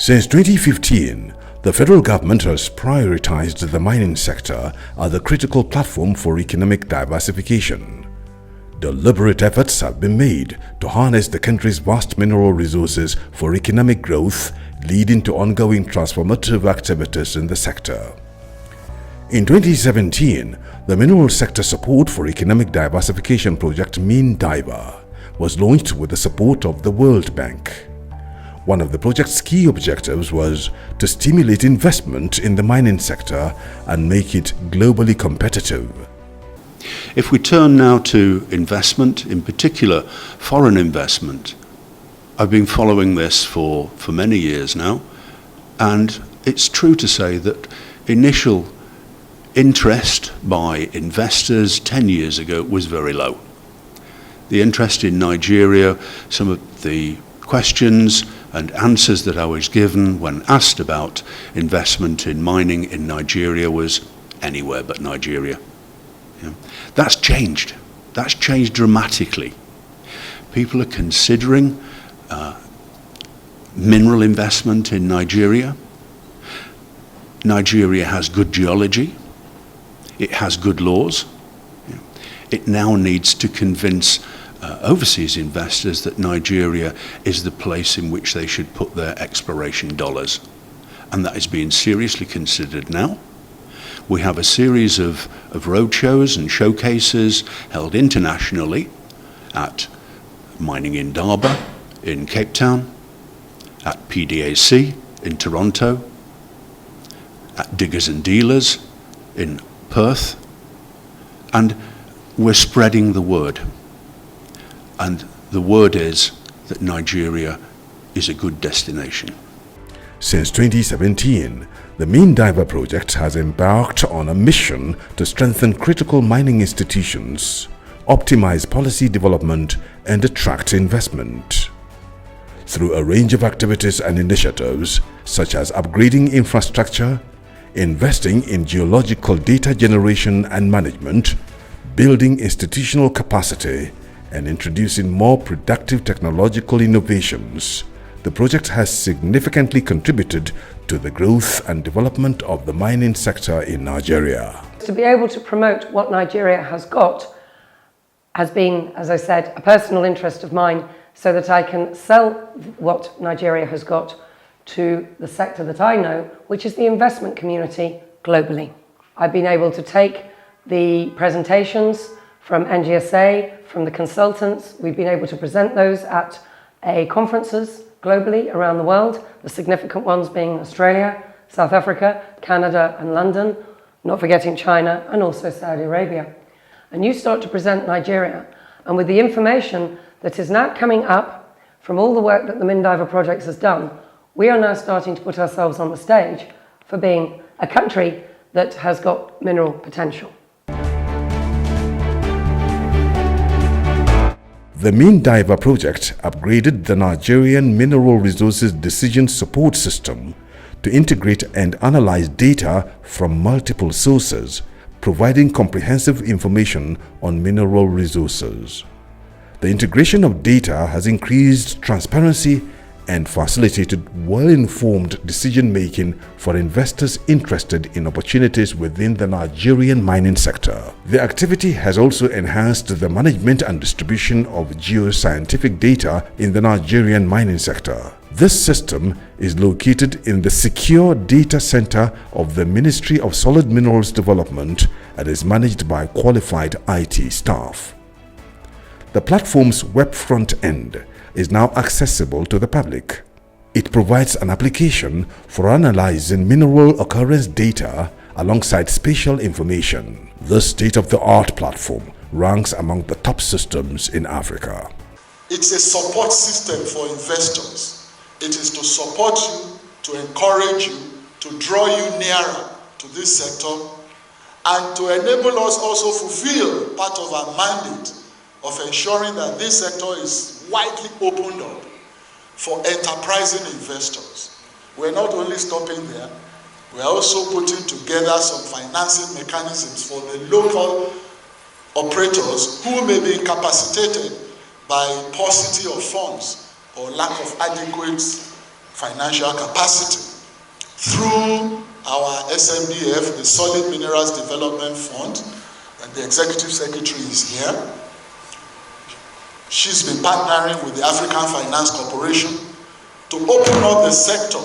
Since 2015, the federal government has prioritized the mining sector as the critical platform for economic diversification. Deliberate efforts have been made to harness the country's vast mineral resources for economic growth, leading to ongoing transformative activities in the sector. In 2017, the Mineral Sector Support for Economic Diversification Project MinDiver was launched with the support of the World Bank. One of the project's key objectives was to stimulate investment in the mining sector and make it globally competitive. If we turn now to investment, in particular foreign investment, I've been following this for many years now, and it's true to say that initial interest by investors 10 years ago was very low. The interest in Nigeria, some of the questions and answers that I was given when asked about investment in mining in Nigeria was anywhere but Nigeria. Yeah. That's changed. That's changed dramatically. People are considering mineral investment in Nigeria. Nigeria has good geology. It has good laws. Yeah. It now needs to convince overseas investors that Nigeria is the place in which they should put their exploration dollars. And that is being seriously considered now. We have a series of roadshows and showcases held internationally at Mining in Daba in Cape Town, at PDAC in Toronto, at Diggers and Dealers in Perth, and we're spreading the word. And the word is that Nigeria is a good destination. Since 2017, the MinDiver project has embarked on a mission to strengthen critical mining institutions, optimize policy development, and attract investment. Through a range of activities and initiatives, such as upgrading infrastructure, investing in geological data generation and management, building institutional capacity, and introducing more productive technological innovations, the project has significantly contributed to the growth and development of the mining sector in Nigeria. To be able to promote what Nigeria has got has been, as I said, a personal interest of mine, so that I can sell what Nigeria has got to the sector that I know, which is the investment community globally. I've been able to take the presentations from NGSA, from the consultants. We've been able to present those at conferences globally around the world, the significant ones being Australia, South Africa, Canada and London, not forgetting China and also Saudi Arabia. And you start to present Nigeria, and with the information that is now coming up from all the work that the MinDiver project has done, we are now starting to put ourselves on the stage for being a country that has got mineral potential. The MinDiver project upgraded the Nigerian Mineral Resources Decision Support System to integrate and analyze data from multiple sources, providing comprehensive information on mineral resources. The integration of data has increased transparency and facilitated well-informed decision-making for investors interested in opportunities within the Nigerian mining sector. The activity has also enhanced the management and distribution of geoscientific data in the Nigerian mining sector. This system is located in the Secure Data Center of the Ministry of Solid Minerals Development and is managed by qualified IT staff. The platform's web front end is now accessible to the public. It provides an application for analyzing mineral occurrence data alongside spatial information. This state-of-the-art platform ranks among the top systems in Africa. It's a support system for investors. It is to support you, to encourage you, to draw you nearer to this sector, and to enable us also fulfill part of our mandate of ensuring that this sector is widely opened up for enterprising investors. We're not only stopping there, we're also putting together some financing mechanisms for the local operators who may be incapacitated by paucity of funds or lack of adequate financial capacity through our SMDF, the Solid Minerals Development Fund, and the Executive Secretary is here. She's been partnering with the African Finance Corporation to open up the sector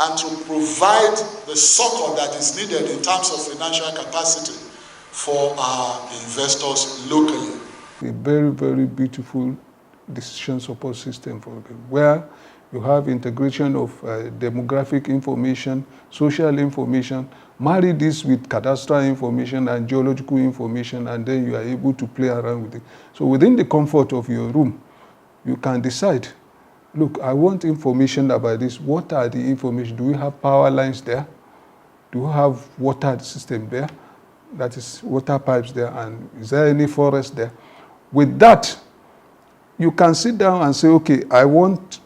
and to provide the succor that is needed in terms of financial capacity for our investors locally. A very, very beautiful decision support system for them, where you have integration of demographic information, social information, marry this with cadastral information and geological information, and then you are able to play around with it. So within the comfort of your room, you can decide, look, I want information about this. What are the information? Do we have power lines there? Do we have water system there? That is water pipes there, and is there any forest there? With that, you can sit down and say, okay, I want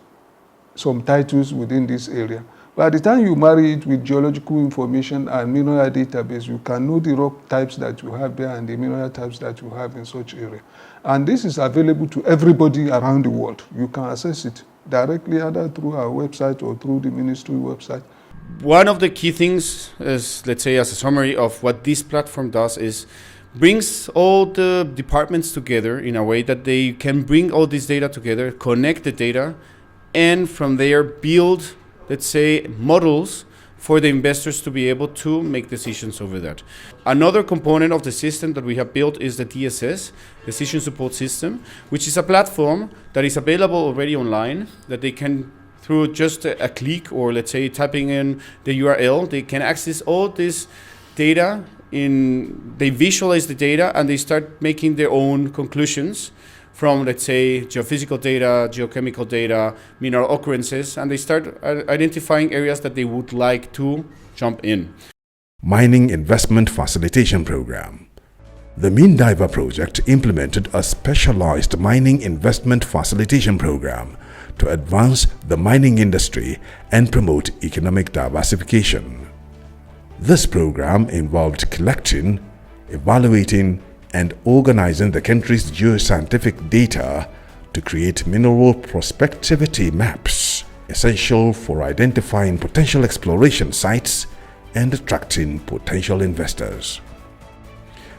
some titles within this area. By the time you marry it with geological information and mineral database, you can know the rock types that you have there and the mineral types that you have in such area. And this is available to everybody around the world. You can access it directly either through our website or through the ministry website. One of the key things is, let's say as a summary of what this platform does, is brings all the departments together in a way that they can bring all this data together, connect the data, and from there build, let's say, models for the investors to be able to make decisions over that. Another component of the system that we have built is the DSS, Decision Support System, which is a platform that is available already online, that they can, through just a click or let's say typing in the URL, they can access all this data. They visualize the data and they start making their own conclusions from, let's say, geophysical data, geochemical data, mineral occurrences, and they start identifying areas that they would like to jump in. Mining Investment Facilitation Program. The MinDiver project implemented a specialized mining investment facilitation program to advance the mining industry and promote economic diversification. This program involved collecting, evaluating, and organizing the country's geoscientific data to create mineral prospectivity maps, essential for identifying potential exploration sites and attracting potential investors.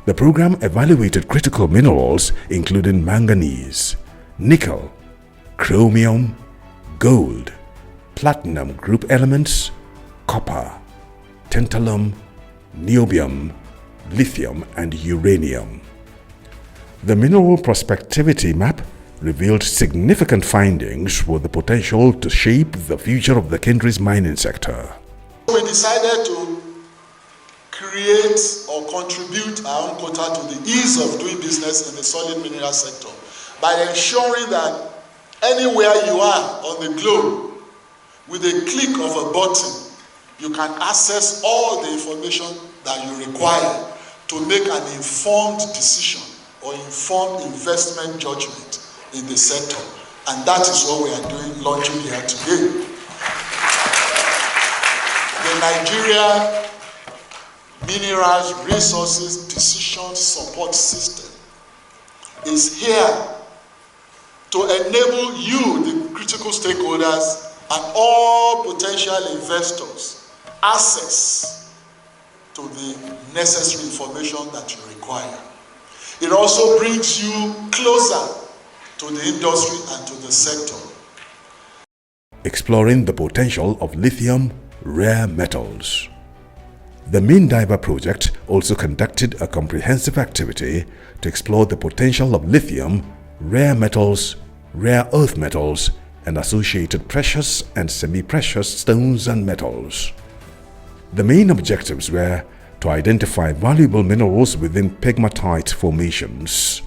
The program evaluated critical minerals including manganese, nickel, chromium, gold, platinum group elements, copper, tantalum, niobium, lithium, and uranium. The mineral prospectivity map revealed significant findings with the potential to shape the future of the country's mining sector. We decided to create or contribute our own quota to the ease of doing business in the solid mineral sector by ensuring that anywhere you are on the globe, with a click of a button, you can access all the information that you require to make an informed decision or informed investment judgment in the sector. And that is what we are doing, launching here today. The Nigeria Minerals Resources Decision Support System is here to enable you, the critical stakeholders, and all potential investors access to the necessary information that you require. It also brings you closer to the industry and to the sector. Exploring the potential of lithium rare metals. The MinDiver project also conducted a comprehensive activity to explore the potential of lithium, rare metals, rare earth metals, and associated precious and semi-precious stones and metals. The main objectives were to identify valuable minerals within pegmatite formations,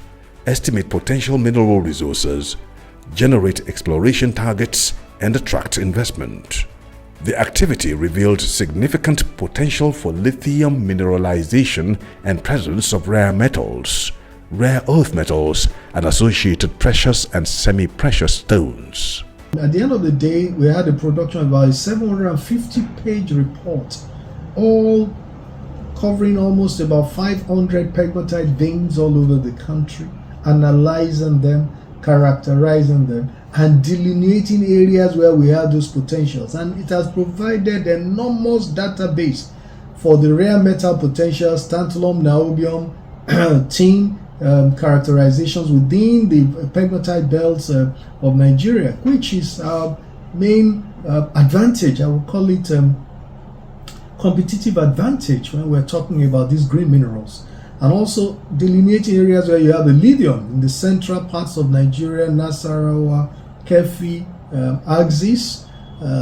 estimate potential mineral resources, generate exploration targets, and attract investment. The activity revealed significant potential for lithium mineralization and presence of rare metals, rare earth metals, and associated precious and semi-precious stones. At the end of the day, we had a production of about a 750-page report, all covering almost about 500 pegmatite veins all over the country, analyzing them, characterizing them, and delineating areas where we have those potentials. And it has provided enormous database for the rare metal potentials, tantalum, niobium, tin, characterizations within the pegmatite belts of Nigeria, which is our main advantage. I would call it competitive advantage when we're talking about these green minerals. And also delineating areas where you have the lithium in the central parts of Nigeria, Nasarawa, Kefi, Axis,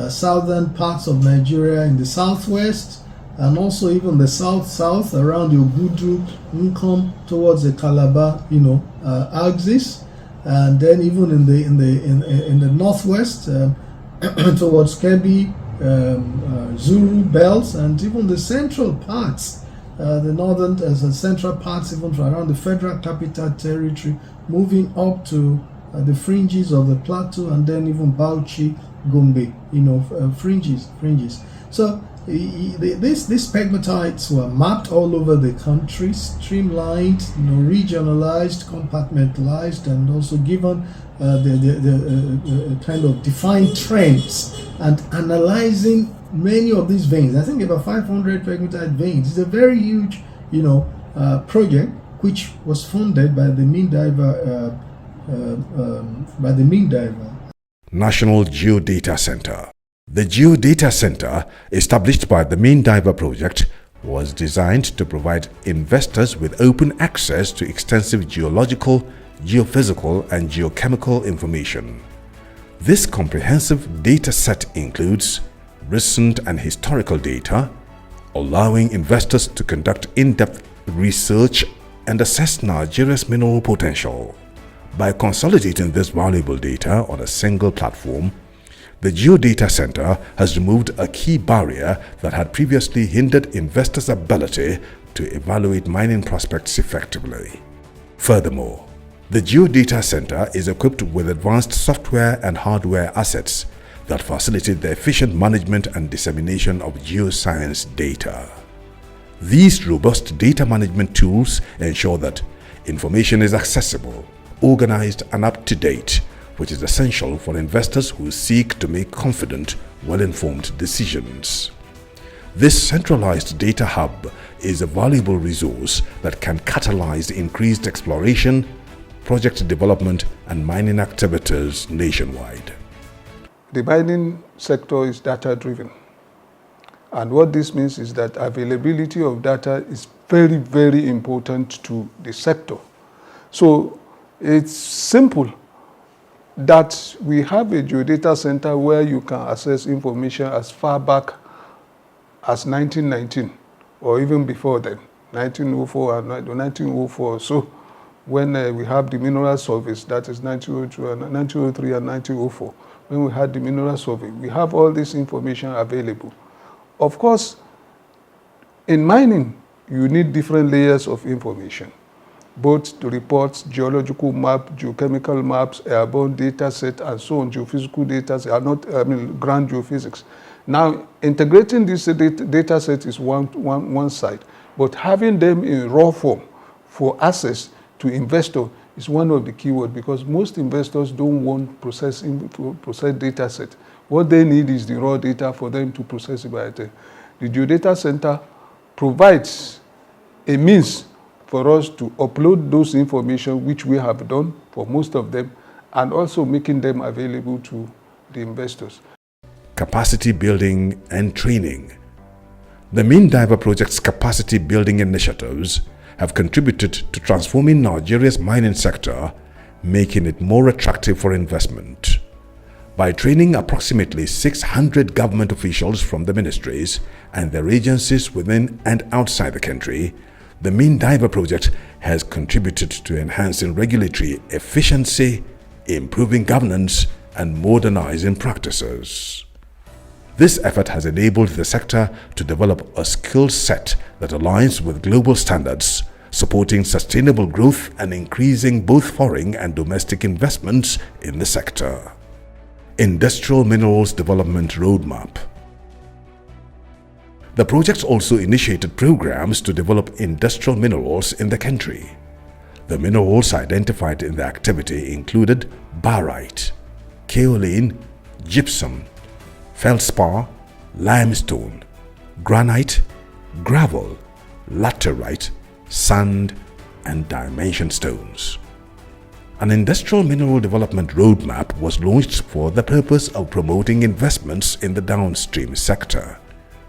southern parts of Nigeria in the southwest, and also even the south around the Ogudu, Nkom towards the Calabar, axis, and then even in the northwest towards Kebbi, Zuru belts, and even the central parts, the northern central parts, even around the Federal Capital Territory, moving up to the fringes of the plateau, and then even Bauchi, Gombe, fringes. So these pegmatites were mapped all over the country, streamlined, regionalized, compartmentalized, and also given the kind of defined trends, and analyzing many of these veins. I think about 500 pegmatite veins. It's a very huge, project which was funded by the MinDiver, National Geodata Center. The Geodata Center, established by the MinDiver project, was designed to provide investors with open access to extensive geological, geophysical, and geochemical information. This comprehensive data set includes recent and historical data, allowing investors to conduct in-depth research and assess Nigeria's mineral potential. By consolidating this valuable data on a single platform, the Geodata Center has removed a key barrier that had previously hindered investors' ability to evaluate mining prospects effectively. Furthermore, the Geodata Center is equipped with advanced software and hardware assets that facilitate the efficient management and dissemination of geoscience data. These robust data management tools ensure that information is accessible, organized, and up-to-date, which is essential for investors who seek to make confident, well-informed decisions. This centralized data hub is a valuable resource that can catalyze increased exploration, project development, and mining activities nationwide. The mining sector is data-driven. And what this means is that availability of data is very, very important to the sector. So it's simple that we have a geodata center where you can access information as far back as 1919, or even before then, 1904 and 1904. So when we have the mineral surveys, that is 1902 and 1903 and 1904, when we had the mineral survey, we have all this information available. Of course, in mining, you need different layers of information, both the reports, geological map, geochemical maps, airborne data set, and so on. Geophysical data set, ground geophysics. Now, integrating this data set is one side, but having them in raw form for access to investor is one of the keywords, because most investors don't want processed data set. What they need is the raw data for them to process it by the Geodata Center provides a means for us to upload those information, which we have done for most of them, and also making them available to the investors. Capacity building and training. The MinDiver project's capacity building initiatives have contributed to transforming Nigeria's mining sector, making it more attractive for investment. By training approximately 600 government officials from the ministries and their agencies within and outside the country, the MinDiver project has contributed to enhancing regulatory efficiency, improving governance, and modernizing practices. This effort has enabled the sector to develop a skill set that aligns with global standards, supporting sustainable growth and increasing both foreign and domestic investments in the sector. Industrial Minerals Development Roadmap. The project also initiated programs to develop industrial minerals in the country. The minerals identified in the activity included barite, kaolin, gypsum, feldspar, limestone, granite, gravel, laterite, sand, and dimension stones. An industrial mineral development roadmap was launched for the purpose of promoting investments in the downstream sector.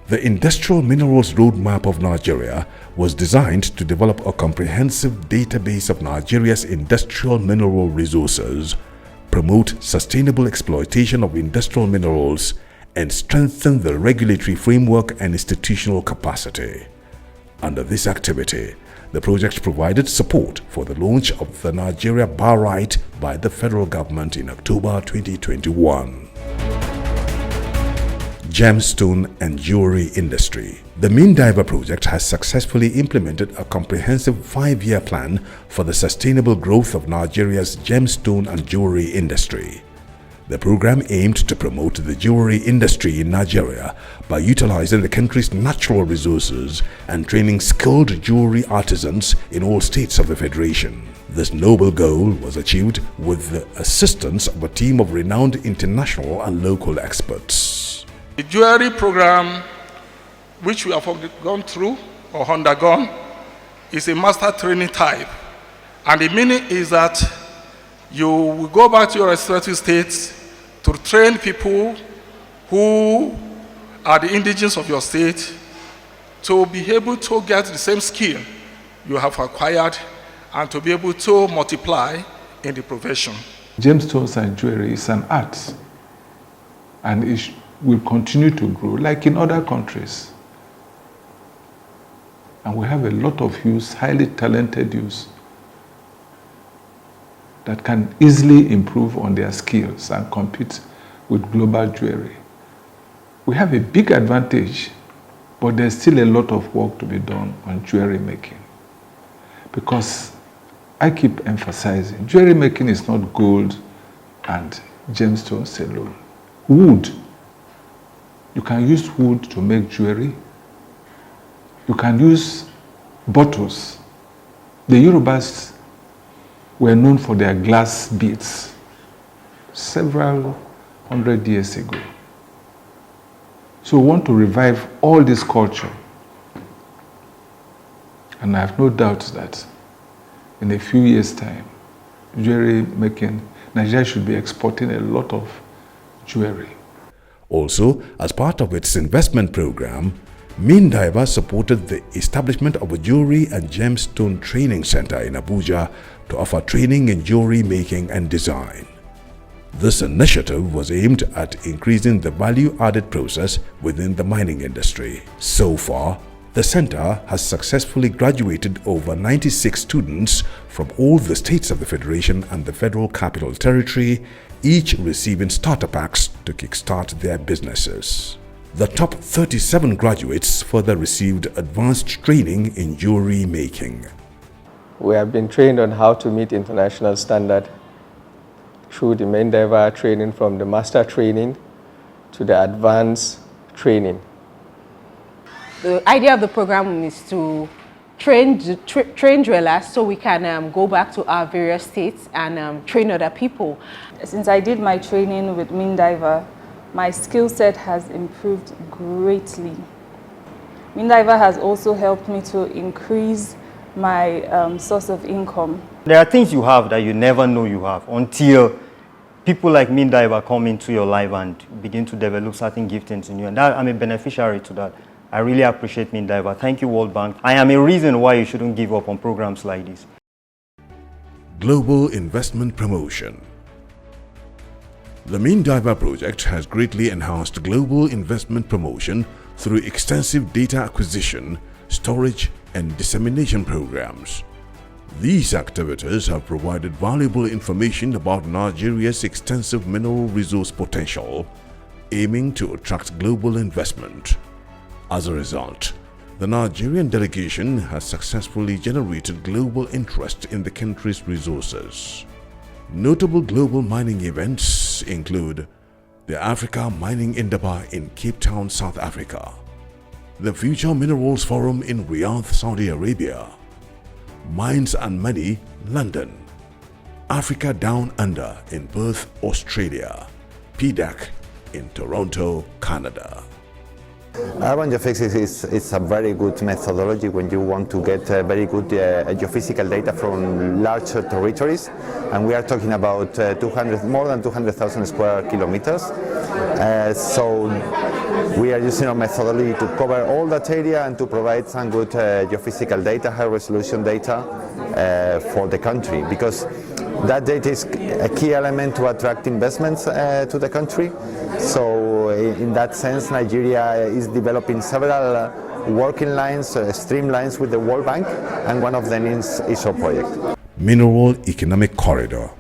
The Industrial Minerals Roadmap of Nigeria was designed to develop a comprehensive database of Nigeria's industrial mineral resources, promote sustainable exploitation of industrial minerals, and strengthen the regulatory framework and institutional capacity. Under this activity, the project provided support for the launch of the Nigeria Barite by the federal government in October 2021. Gemstone and jewelry industry. The MinDiver project has successfully implemented a comprehensive 5-year plan for the sustainable growth of Nigeria's gemstone and jewelry industry. The program aimed to promote the jewelry industry in Nigeria by utilizing the country's natural resources and training skilled jewelry artisans in all states of the Federation. This noble goal was achieved with the assistance of a team of renowned international and local experts. The jewelry program, which we have gone through or undergone, is a master training type. And the meaning is that you will go back to your respective states to train people who are the indigenous of your state to be able to get the same skill you have acquired and to be able to multiply in the profession. Gemstones and jewelry is an art, and it will continue to grow like in other countries. And we have a lot of youth, highly talented youth, that can easily improve on their skills and compete with global jewelry. We have a big advantage, but there's still a lot of work to be done on jewelry making. Because I keep emphasizing, jewelry making is not gold and gemstones alone. Wood. You can use wood to make jewelry. You can use bottles. The Yorubas were known for their glass beads several hundred years ago. So we want to revive all this culture. And I have no doubt that in a few years' time, jewelry making, Nigeria should be exporting a lot of jewelry. Also, as part of its investment program, MinDiver supported the establishment of a jewelry and gemstone training center in Abuja to offer training in jewelry making and design. This initiative was aimed at increasing the value-added process within the mining industry. So far, the center has successfully graduated over 96 students from all the states of the Federation and the Federal Capital Territory, each receiving starter packs to kickstart their businesses. The top 37 graduates further received advanced training in jewelry making. We have been trained on how to meet international standard through the MinDiver training, from the master training to the advanced training. The idea of the program is to train dwellers so we can go back to our various states and train other people. Since I did my training with MinDiver, my skill set has improved greatly. MinDiver has also helped me to increase my source of income. There are things you have that you never know you have until people like MinDiver come into your life and begin to develop certain giftings in you. And I'm a beneficiary to that. I really appreciate MinDiver. Thank you, World Bank. I am a reason why you shouldn't give up on programs like this. Global investment promotion. The MinDiver project has greatly enhanced global investment promotion through extensive data acquisition, storage, and dissemination programs. These activities have provided valuable information about Nigeria's extensive mineral resource potential, aiming to attract global investment. As a result, the Nigerian delegation has successfully generated global interest in the country's resources. Notable global mining events include the Africa Mining Endeavour in Cape Town, South Africa, the Future Minerals Forum in Riyadh, Saudi Arabia, Mines and Money, London. Africa Down Under in Perth, Australia. PDAC in Toronto, Canada. Urban geophysics is a very good methodology when you want to get very good geophysical data from larger territories, and we are talking about more than 200,000 square kilometers. So we are using our methodology to cover all that area and to provide some good geophysical data, high resolution data for the country, because that data is a key element to attract investments to the country. So in that sense, Nigeria is developing several working lines, streamlines with the World Bank, and one of them is our project. Mineral Economic Corridor.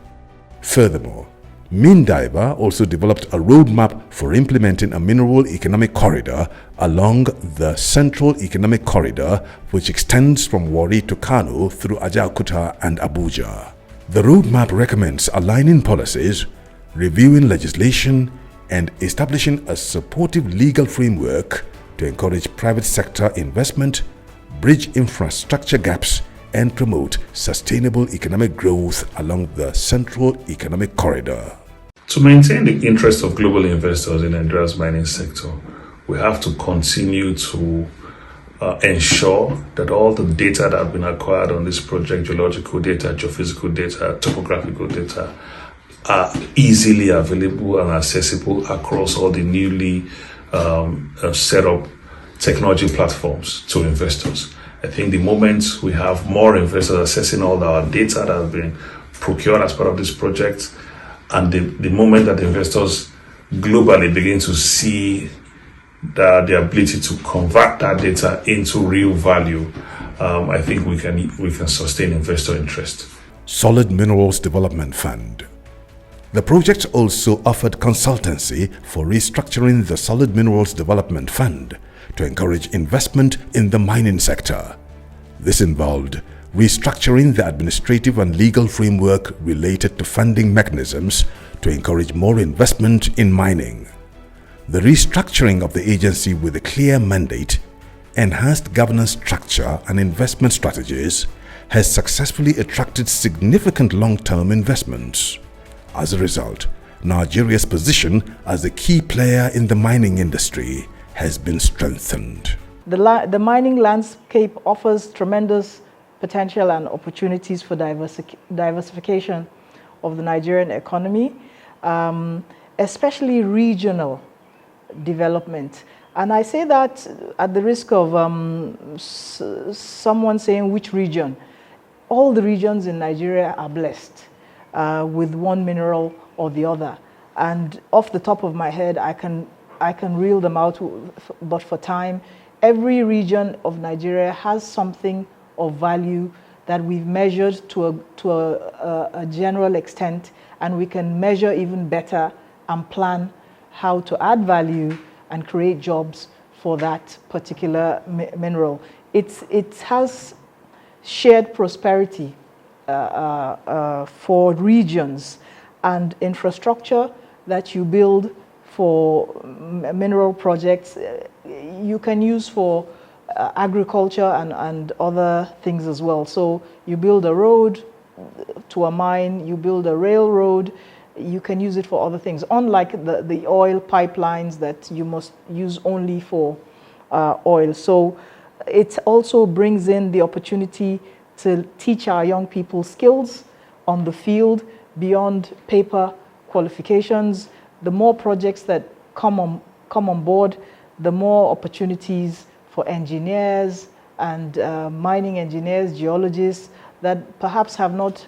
Furthermore, MinDiver also developed a roadmap for implementing a mineral economic corridor along the Central Economic Corridor, which extends from Warri to Kano through Ajaokuta and Abuja. The roadmap recommends aligning policies, reviewing legislation, and establishing a supportive legal framework to encourage private sector investment, bridge infrastructure gaps, and promote sustainable economic growth along the Central Economic Corridor. To maintain the interest of global investors in Nigeria's mining sector, we have to continue to ensure that all the data that have been acquired on this project, geological data, geophysical data, topographical data, are easily available and accessible across all the newly set up technology platforms to investors. I think the moment we have more investors accessing all our data that has been procured as part of this project, and the moment that investors globally begin to see the ability to convert that data into real value, I think we can sustain investor interest. Solid Minerals Development Fund. The project also offered consultancy for restructuring the Solid Minerals Development Fund to encourage investment in the mining sector. This involved restructuring the administrative and legal framework related to funding mechanisms to encourage more investment in mining. The restructuring of the agency with a clear mandate, enhanced governance structure and investment strategies has successfully attracted significant long-term investments. As a result, Nigeria's position as a key player in the mining industry has been strengthened. The mining landscape offers tremendous potential and opportunities for diversification of the Nigerian economy, especially regional development. And I say that at the risk of someone saying which region. All the regions in Nigeria are blessed with one mineral or the other. And off the top of my head, I can reel them out, but for time, every region of Nigeria has something of value that we've measured to a general extent, and we can measure even better and plan how to add value and create jobs for that particular mineral. It has shared prosperity for regions, and infrastructure that you build for mineral projects you can use for agriculture and other things as well. So you build a road to a mine, you build a railroad, you can use it for other things, unlike the oil pipelines that you must use only for oil. So it also brings in the opportunity to teach our young people skills on the field beyond paper qualifications. The more projects that come on board, the more opportunities for engineers and mining engineers, geologists that perhaps have not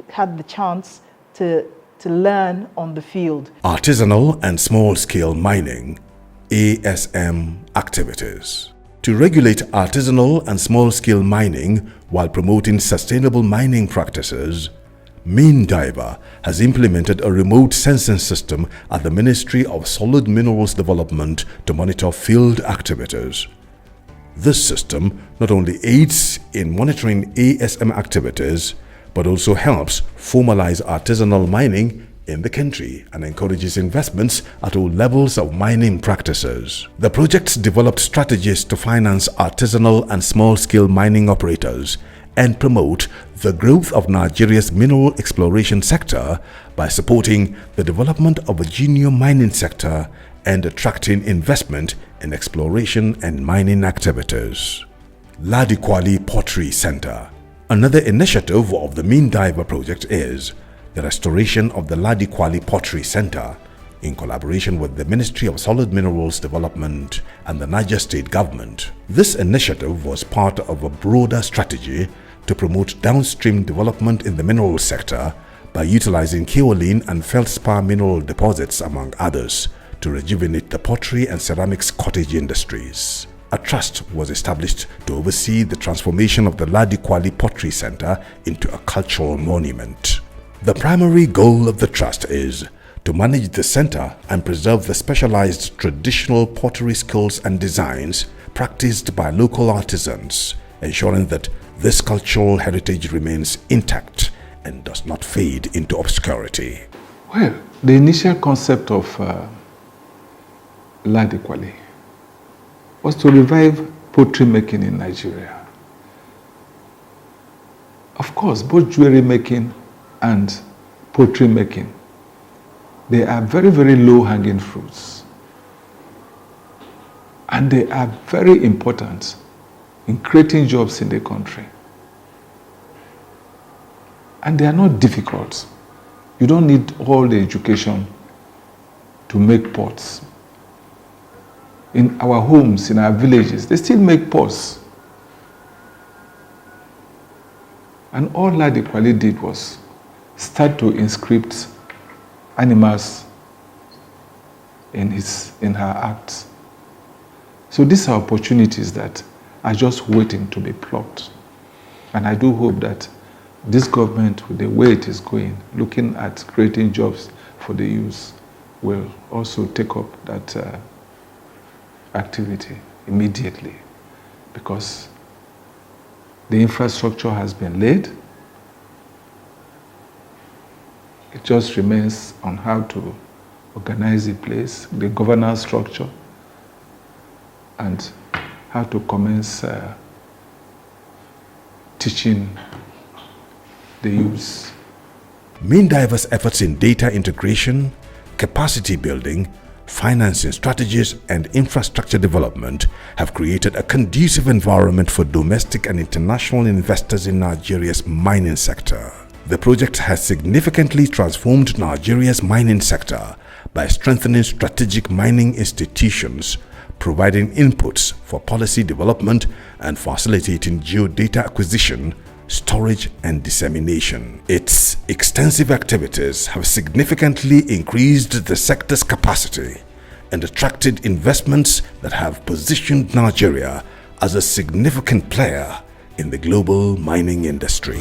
had the chance to learn on the field. Artisanal and small-scale mining, ASM activities. To regulate artisanal and small-scale mining while promoting sustainable mining practices, MinDiver has implemented a remote sensing system at the Ministry of Solid Minerals Development to monitor field activities. This system not only aids in monitoring ASM activities, but also helps formalize artisanal mining in the country and encourages investments at all levels of mining practices. The project developed strategies to finance artisanal and small-scale mining operators and promote the growth of Nigeria's mineral exploration sector by supporting the development of a junior mining sector and attracting investment in exploration and mining activities. Ladikwali Pottery Center. Another initiative of the MinDiver project is the restoration of the Ladikwali Pottery Center in collaboration with the Ministry of Solid Minerals Development and the Niger State government. This initiative was part of a broader strategy to promote downstream development in the mineral sector by utilizing kaolin and feldspar mineral deposits, among others, to rejuvenate the pottery and ceramics cottage industries. A trust was established to oversee the transformation of the Ladikwali Pottery Center into a cultural monument. The primary goal of the trust is to manage the center and preserve the specialized traditional pottery skills and designs practiced by local artisans, ensuring that this cultural heritage remains intact and does not fade into obscurity. Well, the initial concept of Ladikwali was to revive pottery making in Nigeria. Of course, both jewelry making and pottery making, they are very, very low-hanging fruits. And they are very important in creating jobs in the country. And they are not difficult. You don't need all the education to make pots. In our homes, in our villages, they still make pots. And all Ladikwali did was start to inscribe animals in her acts. So these are opportunities that are just waiting to be plucked. And I do hope that this government, with the way it is going, looking at creating jobs for the youth, will also take up that activity immediately, because the infrastructure has been laid. It just remains on how to organize the place, the governance structure, and how to commence teaching the youth. MinDiver's efforts in data integration, capacity building, financing strategies, and infrastructure development have created a conducive environment for domestic and international investors in Nigeria's mining sector. The project has significantly transformed Nigeria's mining sector by strengthening strategic mining institutions, providing inputs for policy development, and facilitating geodata acquisition, storage, and dissemination. Its extensive activities have significantly increased the sector's capacity and attracted investments that have positioned Nigeria as a significant player in the global mining industry.